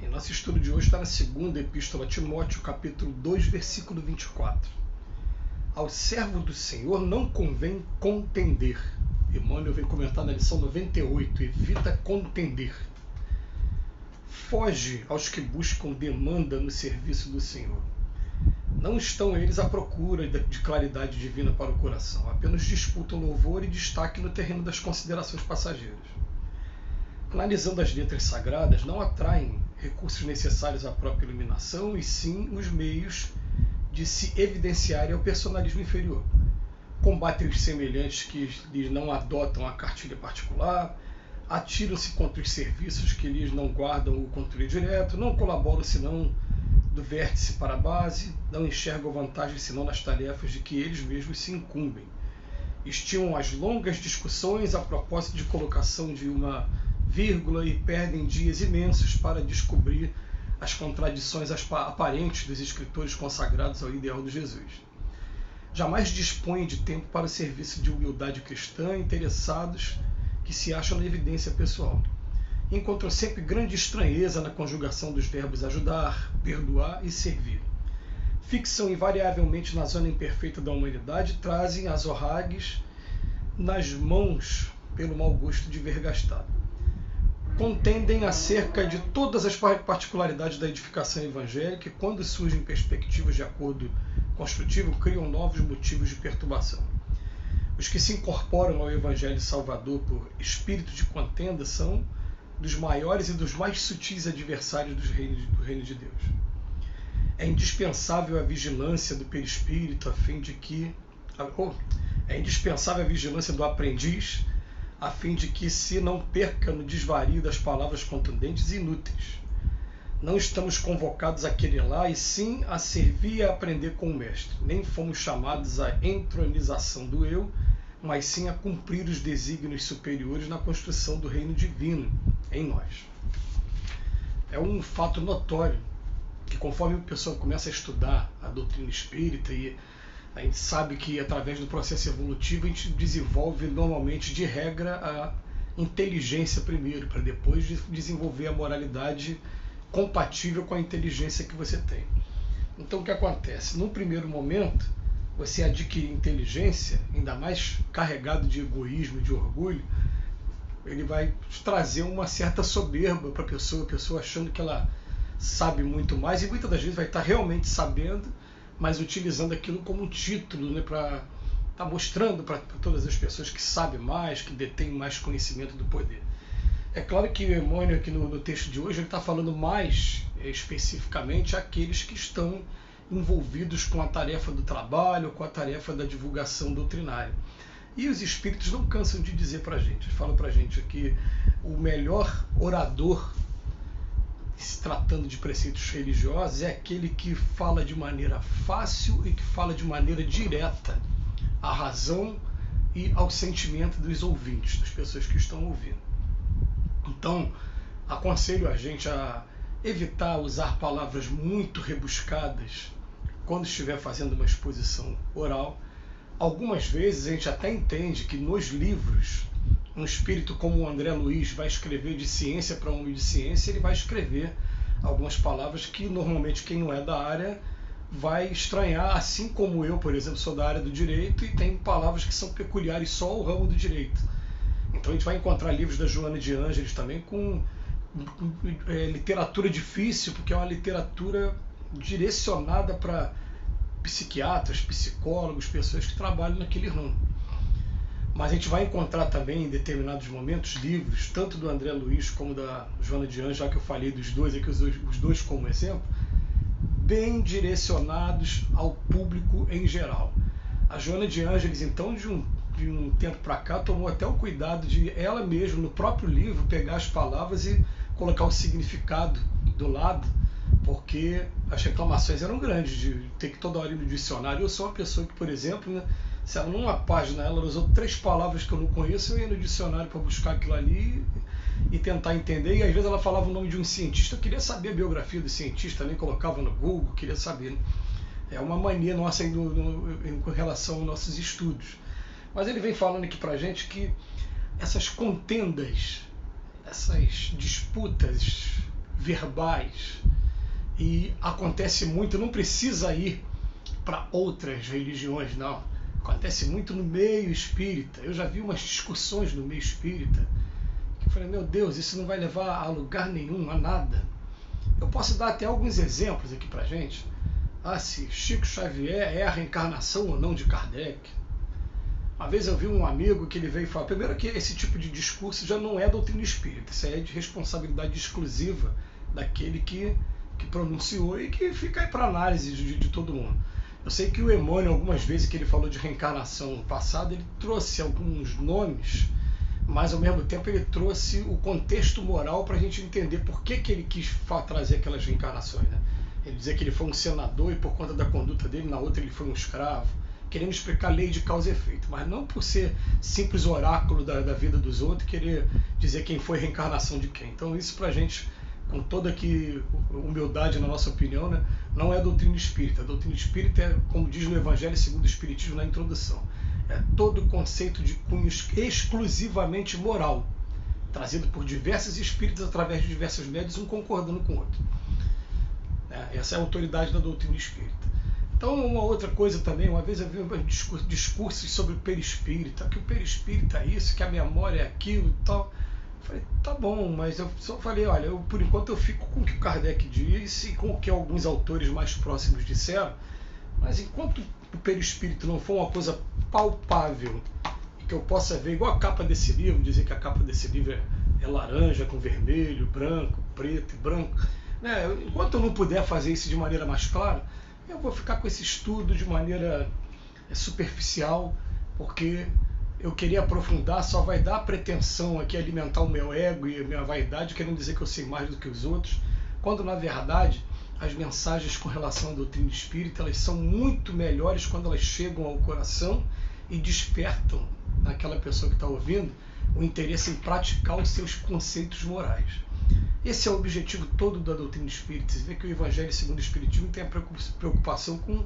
E nosso estudo de hoje está na segunda epístola a Timóteo, capítulo 2, versículo 24. Ao servo do Senhor não convém contender. Emmanuel vem comentar na lição 98, evita contender. Foge aos que buscam demanda no serviço do Senhor. Não estão eles à procura de claridade divina para o coração, apenas disputam louvor e destaque no terreno das considerações passageiras. Analisando as letras sagradas, não atraem recursos necessários à própria iluminação, e sim os meios de se evidenciarem ao personalismo inferior. Combatem os semelhantes que lhes não adotam a cartilha particular, atiram-se contra os serviços que lhes não guardam o controle direto, não colaboram senão do vértice para a base, não enxergam vantagem senão nas tarefas de que eles mesmos se incumbem. Estimam as longas discussões a propósito de colocação de uma vírgula e perdem dias imensos para descobrir as contradições aparentes dos escritores consagrados ao ideal de Jesus. Jamais dispõem de tempo para o serviço de humildade cristã, interessados que se acham na evidência pessoal. Encontram sempre grande estranheza na conjugação dos verbos ajudar, perdoar e servir. Fixam invariavelmente na zona imperfeita da humanidade e trazem as orragues nas mãos pelo mau gosto de ver gastado. Contendem acerca de todas as particularidades da edificação evangélica e, quando surgem perspectivas de acordo construtivo, criam novos motivos de perturbação. Os que se incorporam ao Evangelho Salvador por espírito de contenda são dos maiores e dos mais sutis adversários do reino de Deus. É indispensável a vigilância do perispírito a fim de que... É indispensável a vigilância do aprendiz a fim de que se não perca no desvario das palavras contundentes e inúteis. Não estamos convocados a querelar, e sim a servir e a aprender com o Mestre. Nem fomos chamados à entronização do eu, mas sim a cumprir os desígnios superiores na construção do reino divino em nós. É um fato notório que, conforme a pessoa começa a estudar a doutrina espírita, e a gente sabe que através do processo evolutivo a gente desenvolve normalmente, de regra, a inteligência primeiro, para depois desenvolver a moralidade compatível com a inteligência que você tem. Então o que acontece? No primeiro momento, você adquire inteligência, ainda mais carregado de egoísmo e de orgulho, ele vai trazer uma certa soberba para a pessoa achando que ela sabe muito mais, e muitas das vezes vai estar realmente sabendo, mas utilizando aquilo como um título, né, para estar mostrando para todas as pessoas que sabem mais, que detêm mais conhecimento do poder. É claro que o Emmanuel, aqui no texto de hoje, ele está falando mais especificamente àqueles que estão envolvidos com a tarefa do trabalho, com a tarefa da divulgação doutrinária. E os espíritos não cansam de dizer para a gente, eles falam para a gente que o melhor orador, se tratando de preceitos religiosos, é aquele que fala de maneira fácil e que fala de maneira direta à razão e ao sentimento dos ouvintes, das pessoas que estão ouvindo. Então, aconselho a gente a evitar usar palavras muito rebuscadas quando estiver fazendo uma exposição oral. Algumas vezes a gente até entende que nos livros, um espírito como o André Luiz vai escrever de ciência para homem de ciência, ele vai escrever algumas palavras que normalmente quem não é da área vai estranhar, assim como eu, por exemplo, sou da área do direito e tem palavras que são peculiares só ao ramo do direito. Então a gente vai encontrar livros da Joana de Ângeles também com literatura difícil, porque é uma literatura direcionada para psiquiatras, psicólogos, pessoas que trabalham naquele ramo. Mas a gente vai encontrar também, em determinados momentos, livros, tanto do André Luiz como da Joana de Ângeles, já que eu falei dos dois, aqui os dois como exemplo, bem direcionados ao público em geral. A Joana de Ângeles, então, de um tempo para cá, tomou até o cuidado de ela mesma, no próprio livro, pegar as palavras e colocar o significado do lado, porque as reclamações eram grandes de ter que toda hora ir no dicionário. Eu sou uma pessoa que, por exemplo, né, se ela numa página ela usou 3 palavras que eu não conheço, eu ia no dicionário para buscar aquilo ali e tentar entender. E às vezes ela falava o nome de um cientista, eu queria saber a biografia do cientista, nem colocava no Google, queria saber, né? É uma mania nossa em relação aos nossos estudos. Mas ele vem falando aqui para a gente que essas contendas, essas disputas verbais. E acontece muito, não precisa ir para outras religiões, não. Acontece muito no meio espírita. Eu já vi umas discussões no meio espírita que eu falei, meu Deus, isso não vai levar a lugar nenhum, a nada. Eu posso dar até alguns exemplos aqui pra gente. Se Chico Xavier é a reencarnação ou não de Kardec. Uma vez eu vi um amigo que ele veio falar, primeiro que esse tipo de discurso já não é doutrina espírita, isso é de responsabilidade exclusiva daquele que pronunciou e que fica aí para análise de todo mundo. Eu sei que o Emmanuel, algumas vezes que ele falou de reencarnação passada, ele trouxe alguns nomes, mas ao mesmo tempo ele trouxe o contexto moral para a gente entender por que ele quis trazer aquelas reencarnações. Né? Ele dizia que ele foi um senador e por conta da conduta dele, na outra ele foi um escravo, querendo explicar lei de causa e efeito, mas não por ser simples oráculo da vida dos outros, querer dizer quem foi reencarnação de quem. Então isso para a gente, com toda aqui humildade na nossa opinião, né, não é doutrina espírita. A doutrina espírita é, como diz no Evangelho segundo o Espiritismo na introdução, é todo conceito de cunho exclusivamente moral, trazido por diversos espíritos através de diversos médios, um concordando com o outro. Essa é a autoridade da doutrina espírita. Então, uma outra coisa também, uma vez eu vi discursos sobre o perispírito, que o perispírito é isso, que a memória é aquilo e tal. Eu falei, tá bom, mas eu só falei, olha, por enquanto eu fico com o que o Kardec disse e com o que alguns autores mais próximos disseram, mas enquanto o perispírito não for uma coisa palpável e que eu possa ver, igual a capa desse livro, dizer que a capa desse livro é laranja com vermelho, branco, preto e branco, né? Enquanto eu não puder fazer isso de maneira mais clara, eu vou ficar com esse estudo de maneira superficial, porque eu queria aprofundar, só vai dar pretensão aqui, alimentar o meu ego e a minha vaidade, querendo dizer que eu sei mais do que os outros, quando na verdade as mensagens com relação à doutrina espírita, elas são muito melhores quando elas chegam ao coração e despertam naquela pessoa que está ouvindo o interesse em praticar os seus conceitos morais. Esse é o objetivo todo da doutrina espírita. Você vê que o Evangelho segundo o Espiritismo tem a preocupação com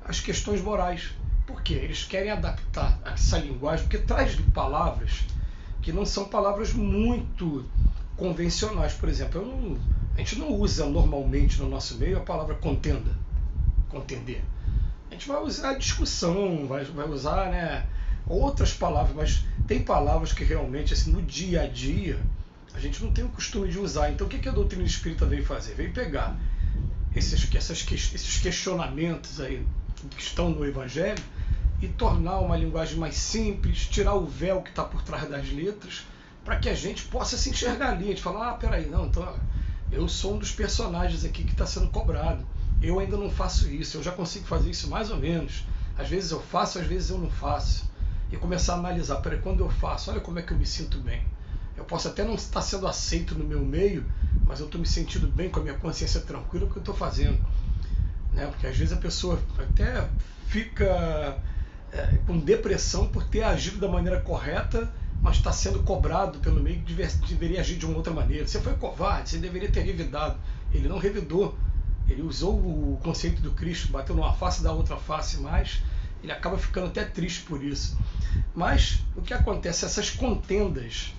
as questões morais. Por quê? Eles querem adaptar essa linguagem, porque traz palavras que não são palavras muito convencionais. Por exemplo, a gente não usa normalmente no nosso meio a palavra contenda, contender. A gente vai usar discussão, vai usar, né, outras palavras, mas tem palavras que realmente, assim, no dia a dia, a gente não tem o costume de usar. Então o que a doutrina espírita veio fazer? Veio pegar esses questionamentos aí que estão no Evangelho e tornar uma linguagem mais simples, tirar o véu que está por trás das letras, para que a gente possa se enxergar ali. A gente fala, peraí, não, então eu sou um dos personagens aqui que está sendo cobrado. Eu ainda não faço isso, eu já consigo fazer isso mais ou menos. Às vezes eu faço, às vezes eu não faço. E começar a analisar, peraí, quando eu faço, olha como é que eu me sinto bem. Eu posso até não estar sendo aceito no meu meio, mas eu estou me sentindo bem, com a minha consciência tranquila, porque eu estou fazendo. Né? Porque às vezes a pessoa até fica com depressão por ter agido da maneira correta, mas está sendo cobrado pelo meio que deveria agir de uma outra maneira. Você foi covarde, você deveria ter revidado. Ele não revidou. Ele usou o conceito do Cristo, bateu numa face da outra face, mas ele acaba ficando até triste por isso. Mas o que acontece? Essas contendas,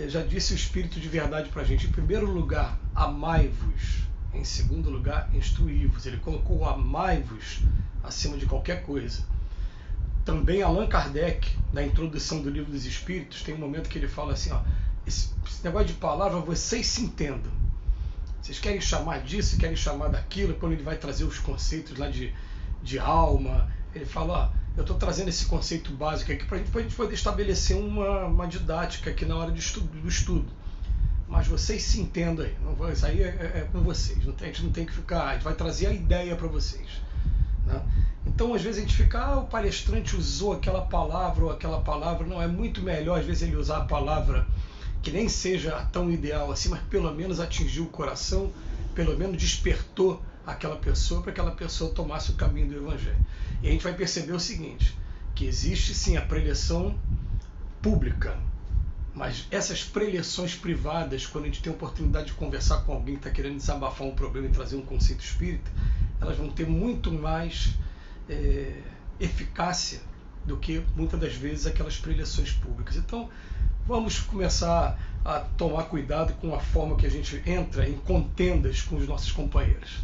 já disse o Espírito de verdade para a gente, em primeiro lugar, amai-vos. Em segundo lugar, instruí-vos. Ele colocou o amai-vos acima de qualquer coisa. Também Allan Kardec, na introdução do Livro dos Espíritos, tem um momento que ele fala assim, esse negócio de palavra, vocês se entendam. Vocês querem chamar disso, querem chamar daquilo, quando ele vai trazer os conceitos lá de alma, ele fala, eu estou trazendo esse conceito básico aqui para a gente poder estabelecer uma didática aqui na hora do estudo. Mas vocês se entendam aí, não, isso aí é com vocês, a gente não tem que ficar, a gente vai trazer a ideia para vocês. Né? Então, às vezes a gente fica, o palestrante usou aquela palavra ou aquela palavra, não, é muito melhor às vezes ele usar a palavra que nem seja tão ideal assim, mas pelo menos atingiu o coração, pelo menos despertou aquela pessoa para que aquela pessoa tomasse o caminho do Evangelho. E a gente vai perceber o seguinte, que existe sim a preleção pública, mas essas preleções privadas, quando a gente tem a oportunidade de conversar com alguém que está querendo desabafar um problema e trazer um conceito espírita, elas vão ter muito mais eficácia do que muitas das vezes aquelas preleções públicas. Então, vamos começar a tomar cuidado com a forma que a gente entra em contendas com os nossos companheiros.